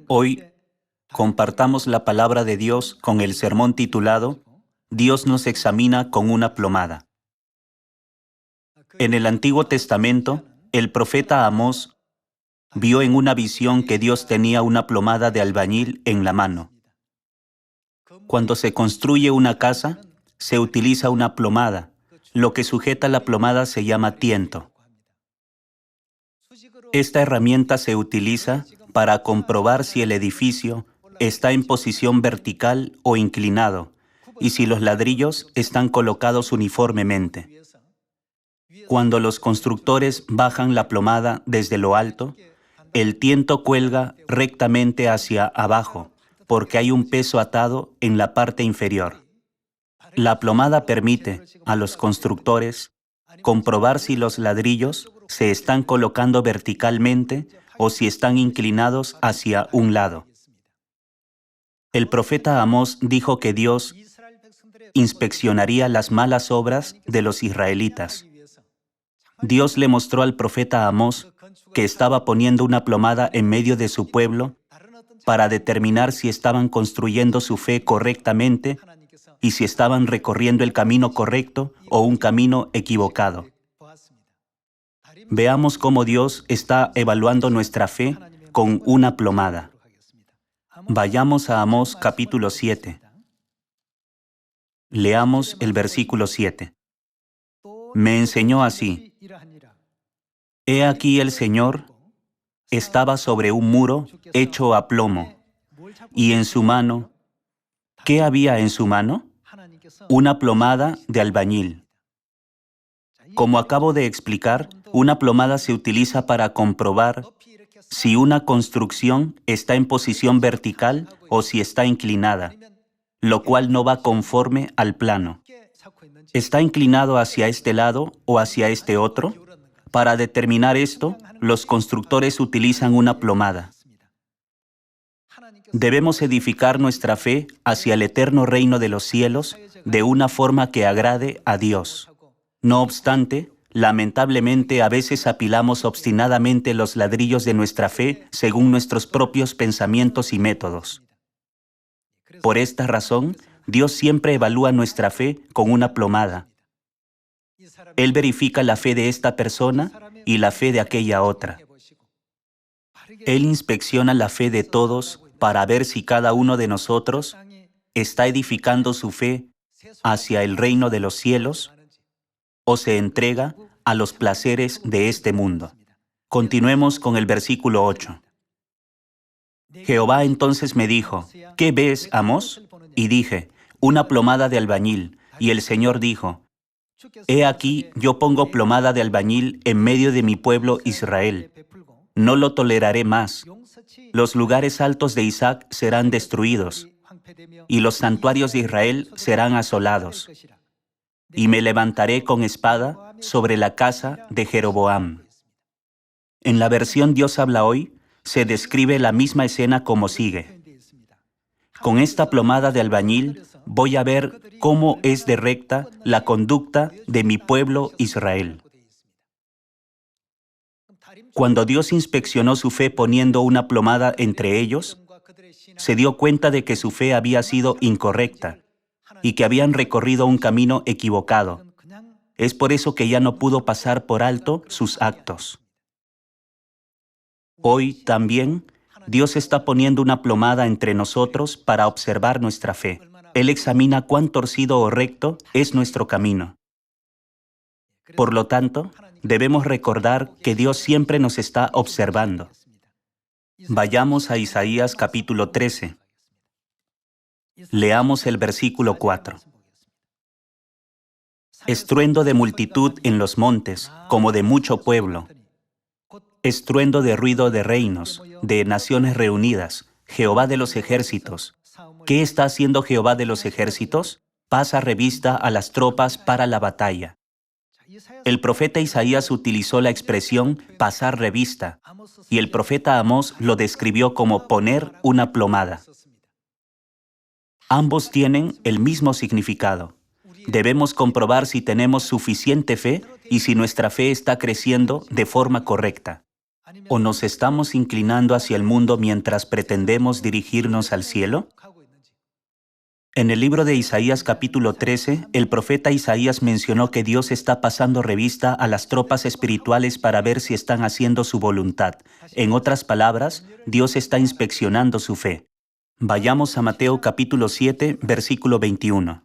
Hoy compartamos la palabra de Dios con el sermón titulado Dios nos examina con una plomada. En el Antiguo Testamento, el profeta Amós vio en una visión que Dios tenía una plomada de albañil en la mano. Cuando se construye una casa, se utiliza una plomada. Lo que sujeta la plomada se llama tiento. Esta herramienta se utiliza para comprobar si el edificio está en posición vertical o inclinado y si los ladrillos están colocados uniformemente. Cuando los constructores bajan la plomada desde lo alto, el tiento cuelga rectamente hacia abajo porque hay un peso atado en la parte inferior. La plomada permite a los constructores comprobar si los ladrillos se están colocando verticalmente o si están inclinados hacia un lado. El profeta Amós dijo que Dios inspeccionaría las malas obras de los israelitas. Dios le mostró al profeta Amós que estaba poniendo una plomada en medio de su pueblo para determinar si estaban construyendo su fe correctamente y si estaban recorriendo el camino correcto o un camino equivocado. Veamos cómo Dios está evaluando nuestra fe con una plomada. Vayamos a Amós capítulo 7. Leamos el versículo 7. Me enseñó así: He aquí el Señor estaba sobre un muro hecho a plomo, y en su mano, ¿qué había en su mano? Una plomada de albañil. Como acabo de explicar, una plomada se utiliza para comprobar si una construcción está en posición vertical o si está inclinada, lo cual no va conforme al plano. ¿Está inclinado hacia este lado o hacia este otro? Para determinar esto, los constructores utilizan una plomada. Debemos edificar nuestra fe hacia el eterno reino de los cielos de una forma que agrade a Dios. No obstante, lamentablemente a veces apilamos obstinadamente los ladrillos de nuestra fe según nuestros propios pensamientos y métodos. Por esta razón, Dios siempre evalúa nuestra fe con una plomada. Él verifica la fe de esta persona y la fe de aquella otra. Él inspecciona la fe de todos para ver si cada uno de nosotros está edificando su fe hacia el reino de los cielos o se entrega a los placeres de este mundo. Continuemos con el versículo 8. Jehová entonces me dijo: ¿Qué ves, Amós? Y dije: una plomada de albañil. Y el Señor dijo: He aquí, yo pongo plomada de albañil en medio de mi pueblo Israel. No lo toleraré más. Los lugares altos de Isaac serán destruidos, y los santuarios de Israel serán asolados. Y me levantaré con espada sobre la casa de Jeroboam. En la versión Dios habla hoy, se describe la misma escena como sigue. Con esta plomada de albañil voy a ver cómo es de recta la conducta de mi pueblo Israel. Cuando Dios inspeccionó su fe poniendo una plomada entre ellos, se dio cuenta de que su fe había sido incorrecta y que habían recorrido un camino equivocado. Es por eso que ya no pudo pasar por alto sus actos. Hoy también, Dios está poniendo una plomada entre nosotros para observar nuestra fe. Él examina cuán torcido o recto es nuestro camino. Por lo tanto, debemos recordar que Dios siempre nos está observando. Vayamos a Isaías capítulo 13. Leamos el versículo 4. Estruendo de multitud en los montes, como de mucho pueblo. Estruendo de ruido de reinos, de naciones reunidas, Jehová de los ejércitos. ¿Qué está haciendo Jehová de los ejércitos? Pasa revista a las tropas para la batalla. El profeta Isaías utilizó la expresión pasar revista, y el profeta Amós lo describió como poner una plomada. Ambos tienen el mismo significado. Debemos comprobar si tenemos suficiente fe y si nuestra fe está creciendo de forma correcta. ¿O nos estamos inclinando hacia el mundo mientras pretendemos dirigirnos al cielo? En el libro de Isaías capítulo 13, el profeta Isaías mencionó que Dios está pasando revista a las tropas espirituales para ver si están haciendo su voluntad. En otras palabras, Dios está inspeccionando su fe. Vayamos a Mateo capítulo 7, versículo 21.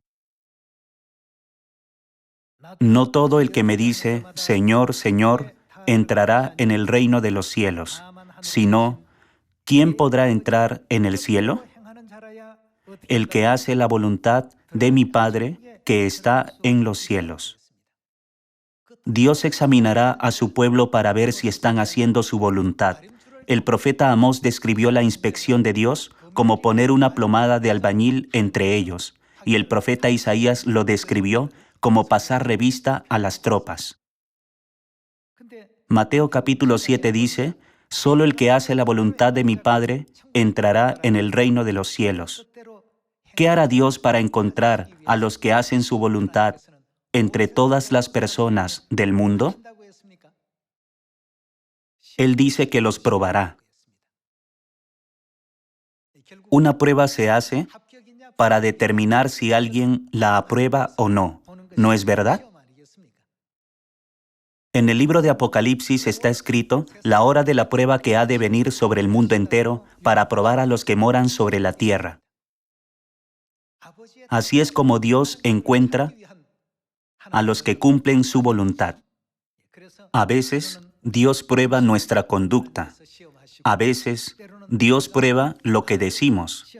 No todo el que me dice, Señor, Señor, entrará en el reino de los cielos, sino, ¿quién podrá entrar en el cielo? El que hace la voluntad de mi Padre que está en los cielos. Dios examinará a su pueblo para ver si están haciendo su voluntad. El profeta Amós describió la inspección de Dios como poner una plomada de albañil entre ellos, y el profeta Isaías lo describió como pasar revista a las tropas. Mateo capítulo 7 dice, «Solo el que hace la voluntad de mi Padre entrará en el reino de los cielos». ¿Qué hará Dios para encontrar a los que hacen su voluntad entre todas las personas del mundo? Él dice que los probará. Una prueba se hace para determinar si alguien la aprueba o no. ¿No es verdad? En el libro de Apocalipsis está escrito la hora de la prueba que ha de venir sobre el mundo entero para probar a los que moran sobre la tierra. Así es como Dios encuentra a los que cumplen su voluntad. A veces, Dios prueba nuestra conducta. A veces, Dios prueba lo que decimos.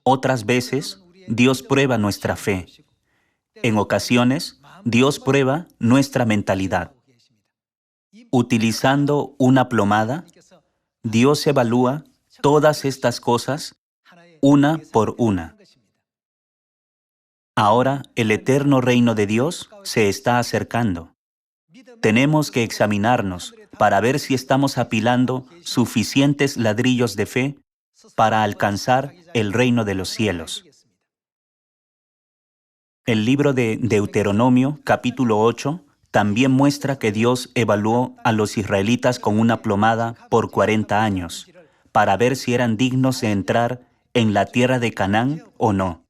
Otras veces, Dios prueba nuestra fe. En ocasiones, Dios prueba nuestra mentalidad. Utilizando una plomada, Dios evalúa todas estas cosas una por una. Ahora el eterno reino de Dios se está acercando. Tenemos que examinarnos para ver si estamos apilando suficientes ladrillos de fe para alcanzar el reino de los cielos. El libro de Deuteronomio, capítulo 8, también muestra que Dios evaluó a los israelitas con una plomada por 40 años, para ver si eran dignos de entrar en la tierra de Canaán o no.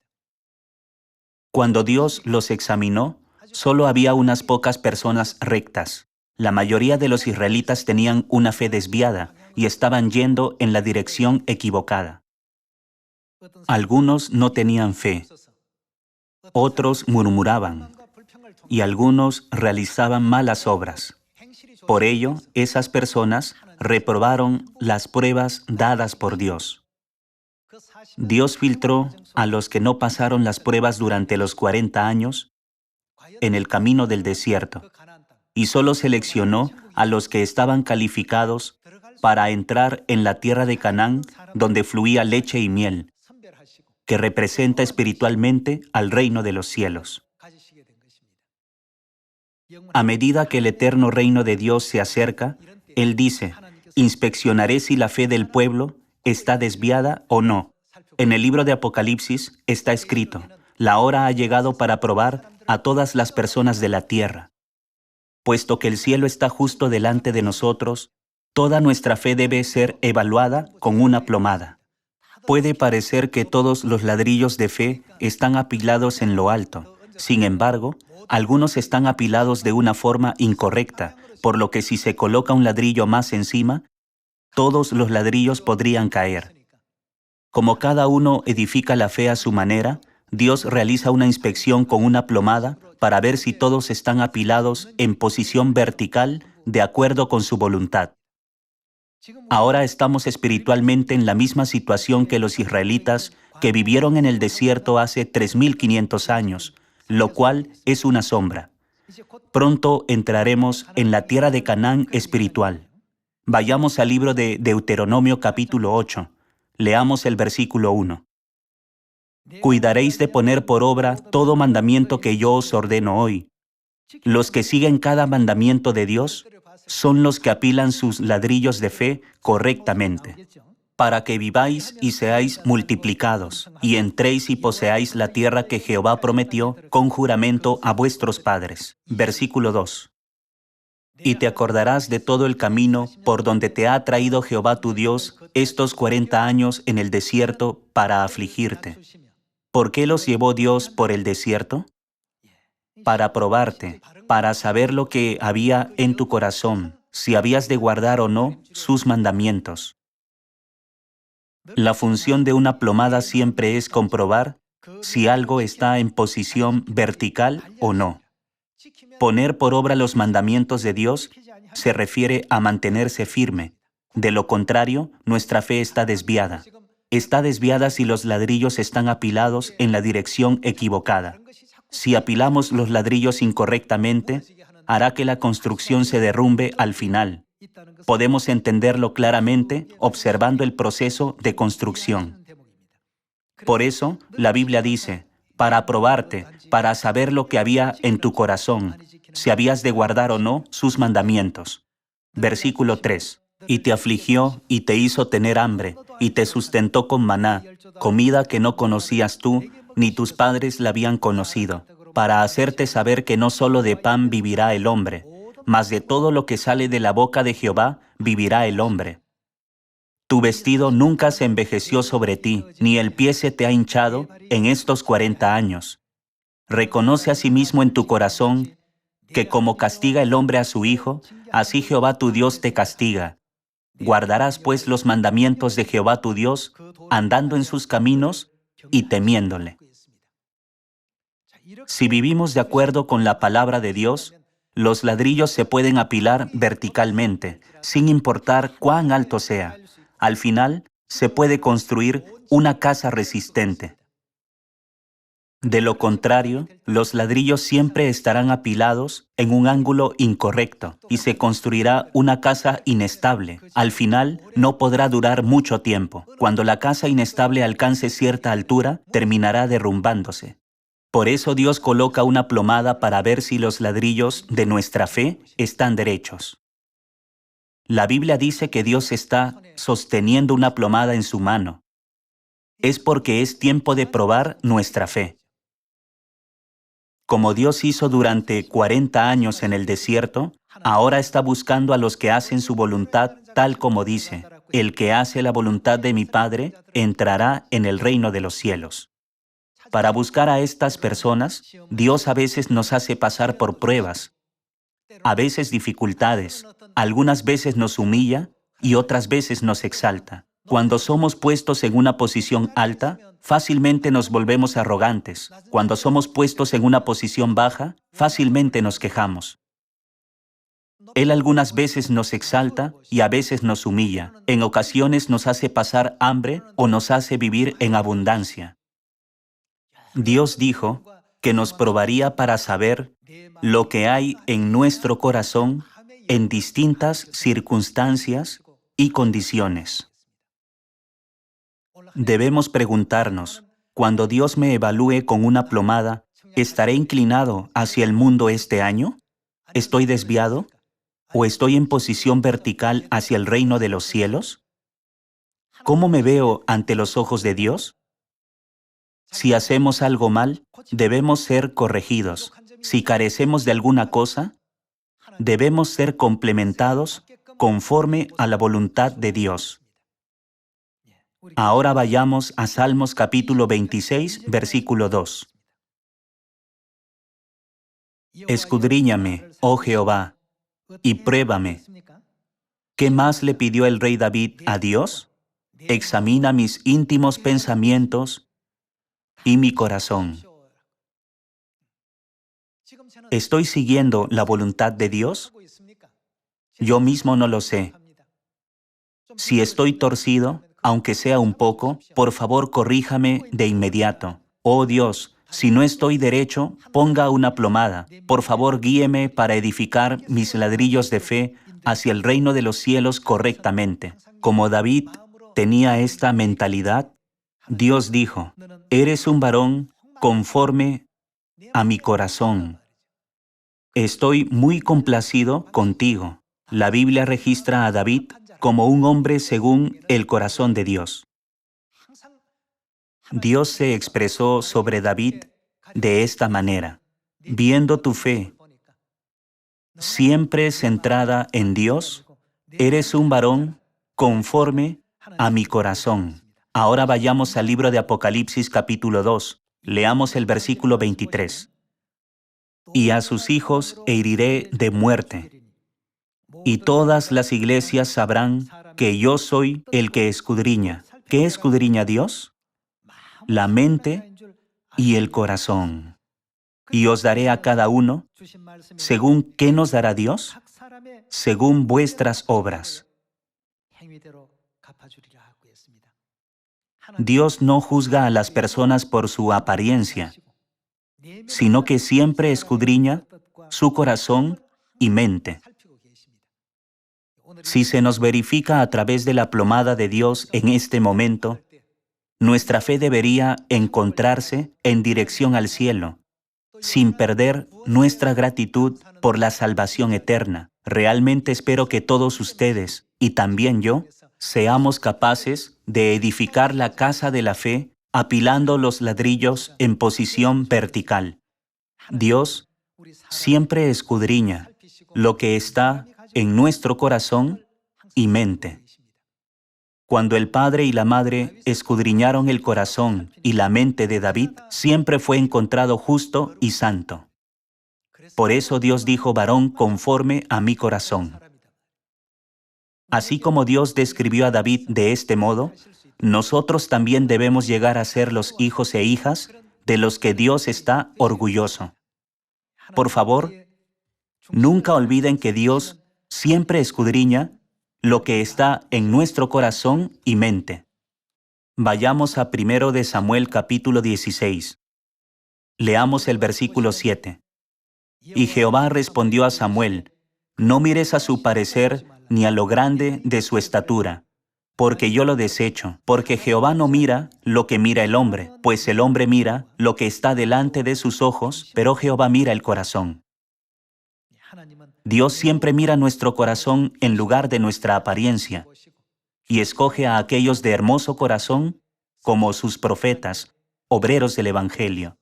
Cuando Dios los examinó, solo había unas pocas personas rectas. La mayoría de los israelitas tenían una fe desviada y estaban yendo en la dirección equivocada. Algunos no tenían fe, otros murmuraban y algunos realizaban malas obras. Por ello, esas personas reprobaron las pruebas dadas por Dios. Dios filtró a los que no pasaron las pruebas durante los 40 años en el camino del desierto y solo seleccionó a los que estaban calificados para entrar en la tierra de Canaán donde fluía leche y miel, que representa espiritualmente al reino de los cielos. A medida que el eterno reino de Dios se acerca, Él dice, inspeccionaré si la fe del pueblo está desviada o no. En el libro de Apocalipsis está escrito, la hora ha llegado para probar a todas las personas de la tierra. Puesto que el cielo está justo delante de nosotros, toda nuestra fe debe ser evaluada con una plomada. Puede parecer que todos los ladrillos de fe están apilados en lo alto. Sin embargo, algunos están apilados de una forma incorrecta, por lo que si se coloca un ladrillo más encima, todos los ladrillos podrían caer. Como cada uno edifica la fe a su manera, Dios realiza una inspección con una plomada para ver si todos están apilados en posición vertical de acuerdo con su voluntad. Ahora estamos espiritualmente en la misma situación que los israelitas que vivieron en el desierto hace 3.500 años, lo cual es una sombra. Pronto entraremos en la tierra de Canaán espiritual. Vayamos al libro de Deuteronomio capítulo 8. Leamos el versículo 1. Cuidaréis de poner por obra todo mandamiento que yo os ordeno hoy, Los que siguen cada mandamiento de Dios son los que apilan sus ladrillos de fe correctamente, para que viváis y seáis multiplicados, y entréis y poseáis la tierra que Jehová prometió con juramento a vuestros padres. Versículo 2. Y te acordarás de todo el camino por donde te ha traído Jehová tu Dios estos 40 años en el desierto para afligirte. ¿Por qué los llevó Dios por el desierto? Para probarte, para saber lo que había en tu corazón, si habías de guardar o no sus mandamientos. La función de una plomada siempre es comprobar si algo está en posición vertical o no. Poner por obra los mandamientos de Dios se refiere a mantenerse firme. De lo contrario, nuestra fe está desviada. Está desviada si los ladrillos están apilados en la dirección equivocada. Si apilamos los ladrillos incorrectamente, hará que la construcción se derrumbe al final. Podemos entenderlo claramente observando el proceso de construcción. Por eso, la Biblia dice, para probarte, para saber lo que había en tu corazón, si habías de guardar o no sus mandamientos. Versículo 3. Y te afligió y te hizo tener hambre, y te sustentó con maná, comida que no conocías tú, ni tus padres la habían conocido, para hacerte saber que no solo de pan vivirá el hombre, mas de todo lo que sale de la boca de Jehová vivirá el hombre. Tu vestido nunca se envejeció sobre ti, ni el pie se te ha hinchado en estos 40 años. Reconoce asimismo en tu corazón que como castiga el hombre a su hijo, así Jehová tu Dios te castiga. Guardarás pues los mandamientos de Jehová tu Dios, andando en sus caminos y temiéndole. Si vivimos de acuerdo con la palabra de Dios, los ladrillos se pueden apilar verticalmente, sin importar cuán alto sea. Al final, se puede construir una casa resistente. De lo contrario, los ladrillos siempre estarán apilados en un ángulo incorrecto y se construirá una casa inestable. Al final, no podrá durar mucho tiempo. Cuando la casa inestable alcance cierta altura, terminará derrumbándose. Por eso Dios coloca una plomada para ver si los ladrillos de nuestra fe están derechos. La Biblia dice que Dios está sosteniendo una plomada en su mano. Es porque es tiempo de probar nuestra fe. Como Dios hizo durante 40 años en el desierto, ahora está buscando a los que hacen su voluntad tal como dice, el que hace la voluntad de mi Padre entrará en el reino de los cielos. Para buscar a estas personas, Dios a veces nos hace pasar por pruebas, a veces dificultades, algunas veces nos humilla y otras veces nos exalta. Cuando somos puestos en una posición alta, fácilmente nos volvemos arrogantes. Cuando somos puestos en una posición baja, fácilmente nos quejamos. Él algunas veces nos exalta y a veces nos humilla. En ocasiones nos hace pasar hambre o nos hace vivir en abundancia. Dios dijo que nos probaría para saber lo que hay en nuestro corazón en distintas circunstancias y condiciones. Debemos preguntarnos, cuando Dios me evalúe con una plomada, ¿estaré inclinado hacia el mundo este año? ¿Estoy desviado? ¿O estoy en posición vertical hacia el reino de los cielos? ¿Cómo me veo ante los ojos de Dios? Si hacemos algo mal, debemos ser corregidos. Si carecemos de alguna cosa, debemos ser complementados conforme a la voluntad de Dios. Ahora vayamos a Salmos capítulo 26, versículo 2. Escudriñame, oh Jehová, y pruébame. ¿Qué más le pidió el rey David a Dios? Examina mis íntimos pensamientos y mi corazón. ¿Estoy siguiendo la voluntad de Dios? Yo mismo no lo sé. Si estoy torcido, aunque sea un poco, por favor corríjame de inmediato. Oh Dios, si no estoy derecho, ponga una plomada. Por favor guíeme para edificar mis ladrillos de fe hacia el reino de los cielos correctamente. Como David tenía esta mentalidad, Dios dijo, eres un varón conforme a mi corazón. Estoy muy complacido contigo. La Biblia registra a David como un hombre según el corazón de Dios. Dios se expresó sobre David de esta manera: viendo tu fe siempre centrada en Dios, eres un varón conforme a mi corazón. Ahora vayamos al libro de Apocalipsis capítulo 2. Leamos el versículo 23. Y a sus hijos heriré de muerte, y todas las iglesias sabrán que yo soy el que escudriña. ¿Qué escudriña Dios? La mente y el corazón. Y os daré a cada uno, ¿según qué nos dará Dios? Según vuestras obras. Dios no juzga a las personas por su apariencia, sino que siempre escudriña su corazón y mente. Si se nos verifica a través de la plomada de Dios en este momento, nuestra fe debería encontrarse en dirección al cielo, sin perder nuestra gratitud por la salvación eterna. Realmente espero que todos ustedes, y también yo, seamos capaces de edificar la casa de la fe apilando los ladrillos en posición vertical. Dios siempre escudriña lo que está en nuestro corazón y mente. Cuando el padre y la madre escudriñaron el corazón y la mente de David, siempre fue encontrado justo y santo. Por eso Dios dijo: varón conforme a mi corazón. Así como Dios describió a David de este modo, nosotros también debemos llegar a ser los hijos e hijas de los que Dios está orgulloso. Por favor, nunca olviden que Dios siempre escudriña lo que está en nuestro corazón y mente. Vayamos a 1 de Samuel capítulo 16. Leamos el versículo 7. Y Jehová respondió a Samuel: no mires a su parecer ni a lo grande de su estatura, porque yo lo desecho, porque Jehová no mira lo que mira el hombre, pues el hombre mira lo que está delante de sus ojos, pero Jehová mira el corazón. Dios siempre mira nuestro corazón en lugar de nuestra apariencia, y escoge a aquellos de hermoso corazón como sus profetas, obreros del Evangelio,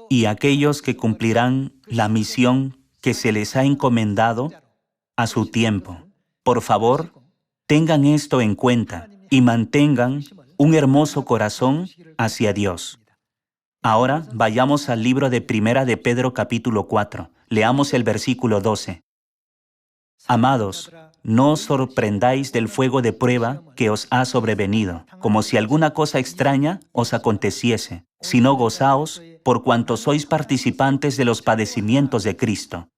y aquellos que cumplirán la misión que se les ha encomendado a su tiempo. Por favor, tengan esto en cuenta y mantengan un hermoso corazón hacia Dios. Ahora vayamos al libro de Primera de Pedro capítulo 4. Leamos el versículo 12. Amados, no os sorprendáis del fuego de prueba que os ha sobrevenido, como si alguna cosa extraña os aconteciese, sino gozaos por cuanto sois participantes de los padecimientos de Cristo.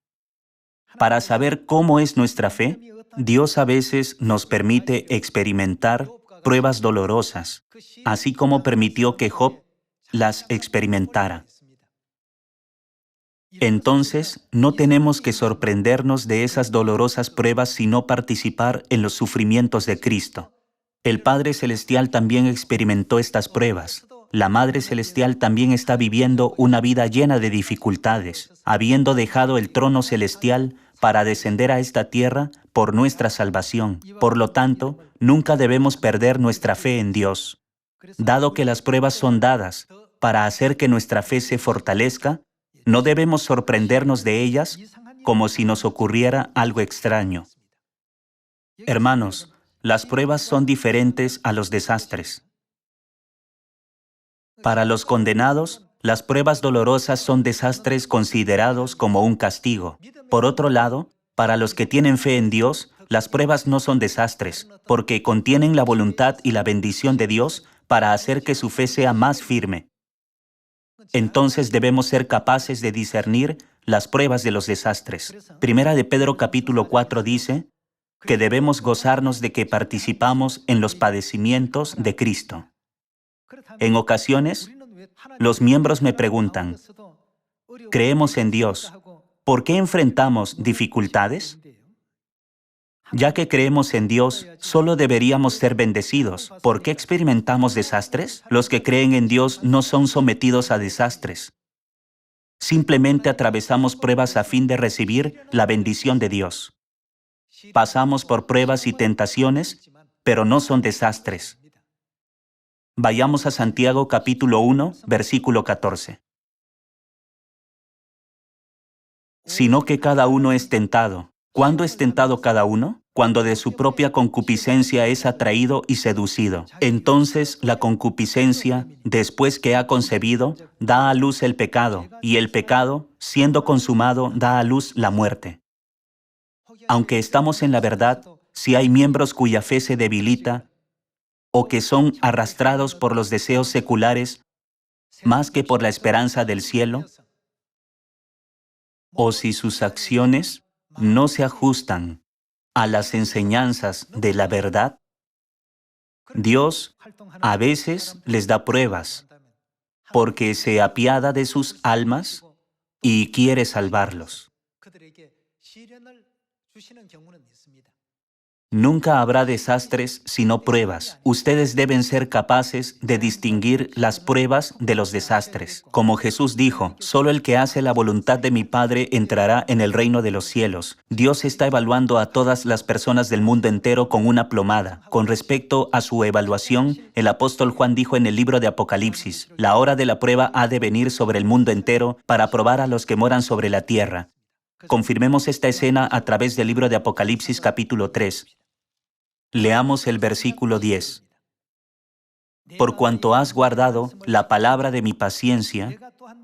Para saber cómo es nuestra fe, Dios a veces nos permite experimentar pruebas dolorosas, así como permitió que Job las experimentara. Entonces, no tenemos que sorprendernos de esas dolorosas pruebas, sino participar en los sufrimientos de Cristo. El Padre Celestial también experimentó estas pruebas. La Madre Celestial también está viviendo una vida llena de dificultades, habiendo dejado el trono celestial para descender a esta tierra por nuestra salvación. Por lo tanto, nunca debemos perder nuestra fe en Dios. Dado que las pruebas son dadas para hacer que nuestra fe se fortalezca, no debemos sorprendernos de ellas como si nos ocurriera algo extraño. Hermanos, las pruebas son diferentes a los desastres. Para los condenados, las pruebas dolorosas son desastres considerados como un castigo. Por otro lado, para los que tienen fe en Dios, las pruebas no son desastres, porque contienen la voluntad y la bendición de Dios para hacer que su fe sea más firme. Entonces debemos ser capaces de discernir las pruebas de los desastres. Primera de Pedro capítulo 4 dice que debemos gozarnos de que participamos en los padecimientos de Cristo. En ocasiones, los miembros me preguntan: ¿creemos en Dios? ¿Por qué enfrentamos dificultades? Ya que creemos en Dios, solo deberíamos ser bendecidos. ¿Por qué experimentamos desastres? Los que creen en Dios no son sometidos a desastres. Simplemente atravesamos pruebas a fin de recibir la bendición de Dios. Pasamos por pruebas y tentaciones, pero no son desastres. Vayamos a Santiago capítulo 1, versículo 14. Sino que cada uno es tentado. ¿Cuándo es tentado cada uno? Cuando de su propia concupiscencia es atraído y seducido. Entonces la concupiscencia, después que ha concebido, da a luz el pecado, y el pecado, siendo consumado, da a luz la muerte. Aunque estamos en la verdad, si hay miembros cuya fe se debilita, o que son arrastrados por los deseos seculares, más que por la esperanza del cielo, o si sus acciones no se ajustan a las enseñanzas de la verdad, Dios a veces les da pruebas porque se apiada de sus almas y quiere salvarlos. Nunca habrá desastres sino pruebas. Ustedes deben ser capaces de distinguir las pruebas de los desastres. Como Jesús dijo, solo el que hace la voluntad de mi Padre entrará en el reino de los cielos. Dios está evaluando a todas las personas del mundo entero con una plomada. Con respecto a su evaluación, el apóstol Juan dijo en el libro de Apocalipsis, la hora de la prueba ha de venir sobre el mundo entero para probar a los que moran sobre la tierra. Confirmemos esta escena a través del libro de Apocalipsis capítulo 3. Leamos el versículo 10. Por cuanto has guardado la palabra de mi paciencia,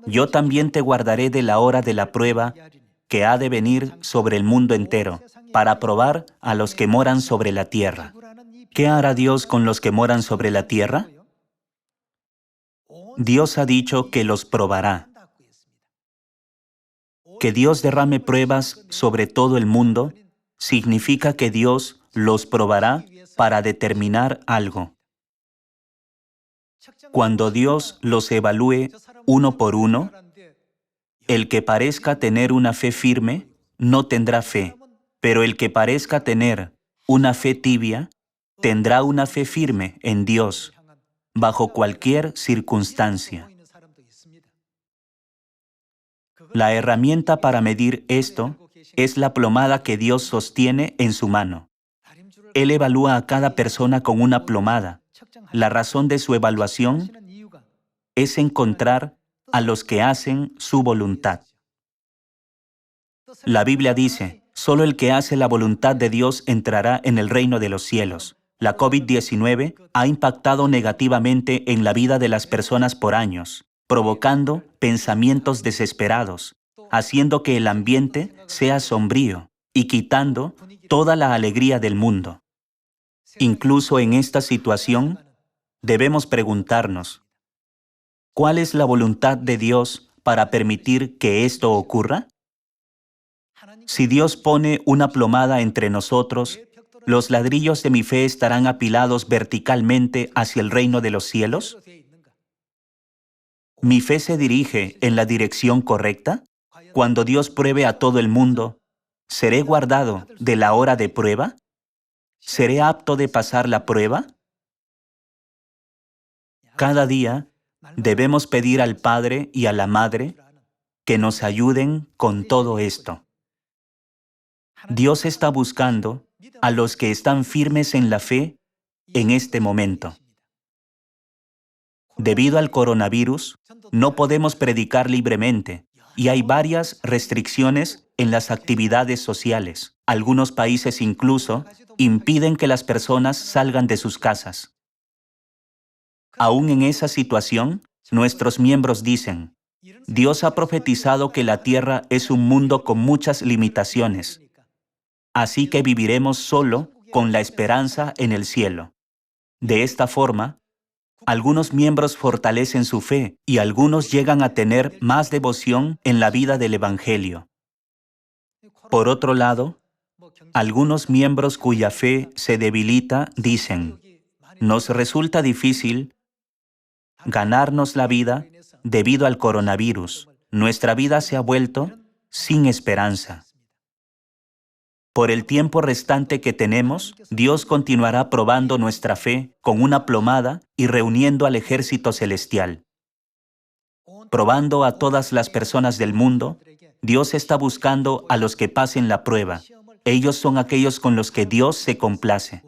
yo también te guardaré de la hora de la prueba que ha de venir sobre el mundo entero, para probar a los que moran sobre la tierra. ¿Qué hará Dios con los que moran sobre la tierra? Dios ha dicho que los probará. Que Dios derrame pruebas sobre todo el mundo significa que Dios los probará para determinar algo. Cuando Dios los evalúe uno por uno, el que parezca tener una fe firme no tendrá fe, pero el que parezca tener una fe tibia tendrá una fe firme en Dios, bajo cualquier circunstancia. La herramienta para medir esto es la plomada que Dios sostiene en su mano. Él evalúa a cada persona con una plomada. La razón de su evaluación es encontrar a los que hacen su voluntad. La Biblia dice, solo el que hace la voluntad de Dios entrará en el reino de los cielos. La COVID-19 ha impactado negativamente en la vida de las personas por años, provocando pensamientos desesperados, haciendo que el ambiente sea sombrío y quitando toda la alegría del mundo. Incluso en esta situación, debemos preguntarnos, ¿cuál es la voluntad de Dios para permitir que esto ocurra? Si Dios pone una plomada entre nosotros, ¿los ladrillos de mi fe estarán apilados verticalmente hacia el reino de los cielos? ¿Mi fe se dirige en la dirección correcta? Cuando Dios pruebe a todo el mundo, ¿seré guardado de la hora de prueba? ¿Seré apto de pasar la prueba? Cada día debemos pedir al Padre y a la Madre que nos ayuden con todo esto. Dios está buscando a los que están firmes en la fe en este momento. Debido al coronavirus, no podemos predicar libremente y hay varias restricciones en las actividades sociales. Algunos países incluso impiden que las personas salgan de sus casas. Aún en esa situación, nuestros miembros dicen, Dios ha profetizado que la tierra es un mundo con muchas limitaciones, así que viviremos solo con la esperanza en el cielo. De esta forma, algunos miembros fortalecen su fe y algunos llegan a tener más devoción en la vida del Evangelio. Por otro lado, algunos miembros cuya fe se debilita dicen, nos resulta difícil ganarnos la vida debido al coronavirus. Nuestra vida se ha vuelto sin esperanza. Por el tiempo restante que tenemos, Dios continuará probando nuestra fe con una plomada y reuniendo al ejército celestial. probando a todas las personas del mundo, Dios está buscando a los que pasen la prueba. Ellos son aquellos con los que Dios se complace.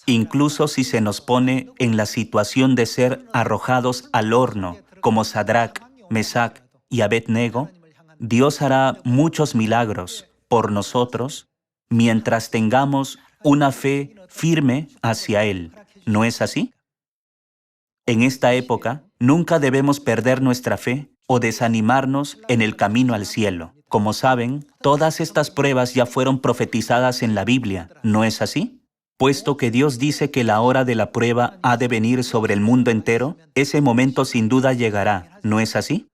Incluso si se nos pone en la situación de ser arrojados al horno, como Sadrach, Mesach y Abed-nego, Dios hará muchos milagros por nosotros mientras tengamos una fe firme hacia Él. ¿No es así? En esta época, nunca debemos perder nuestra fe o desanimarnos en el camino al cielo. Como saben, todas estas pruebas ya fueron profetizadas en la Biblia, ¿no es así? Puesto que Dios dice que la hora de la prueba ha de venir sobre el mundo entero, ese momento sin duda llegará, ¿no es así?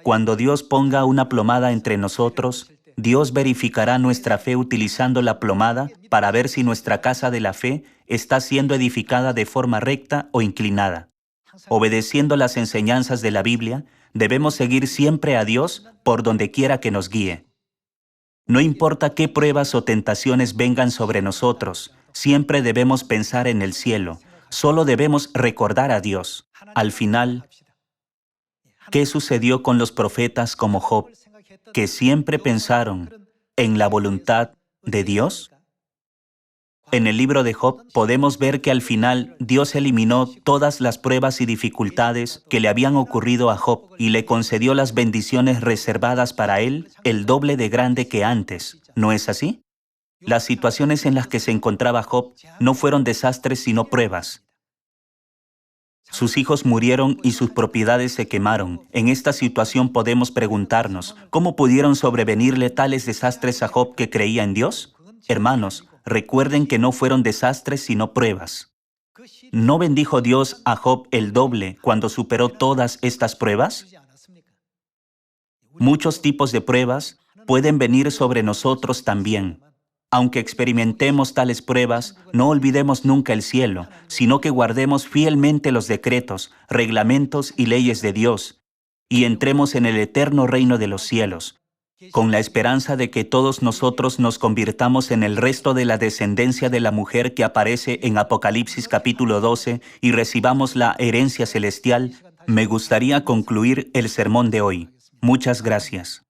Cuando Dios ponga una plomada entre nosotros, Dios verificará nuestra fe utilizando la plomada para ver si nuestra casa de la fe está siendo edificada de forma recta o inclinada. Obedeciendo las enseñanzas de la Biblia, debemos seguir siempre a Dios por donde quiera que nos guíe. No importa qué pruebas o tentaciones vengan sobre nosotros, siempre debemos pensar en el cielo. Solo debemos recordar a Dios. Al final, ¿qué sucedió con los profetas como Job, que siempre pensaron en la voluntad de Dios? En el libro de Job podemos ver que al final Dios eliminó todas las pruebas y dificultades que le habían ocurrido a Job y le concedió las bendiciones reservadas para él el doble de grande que antes. ¿No es así? Las situaciones en las que se encontraba Job no fueron desastres sino pruebas. Sus hijos murieron y sus propiedades se quemaron. En esta situación podemos preguntarnos, ¿cómo pudieron sobrevenirle tales desastres a Job que creía en Dios? Hermanos, recuerden que no fueron desastres sino pruebas. ¿No bendijo Dios a Job el doble cuando superó todas estas pruebas? Muchos tipos de pruebas pueden venir sobre nosotros también. Aunque experimentemos tales pruebas, no olvidemos nunca el cielo, sino que guardemos fielmente los decretos, reglamentos y leyes de Dios, y entremos en el eterno reino de los cielos, con la esperanza de que todos nosotros nos convirtamos en el resto de la descendencia de la mujer que aparece en Apocalipsis capítulo 12 y recibamos la herencia celestial. Me gustaría concluir el sermón de hoy. Muchas gracias.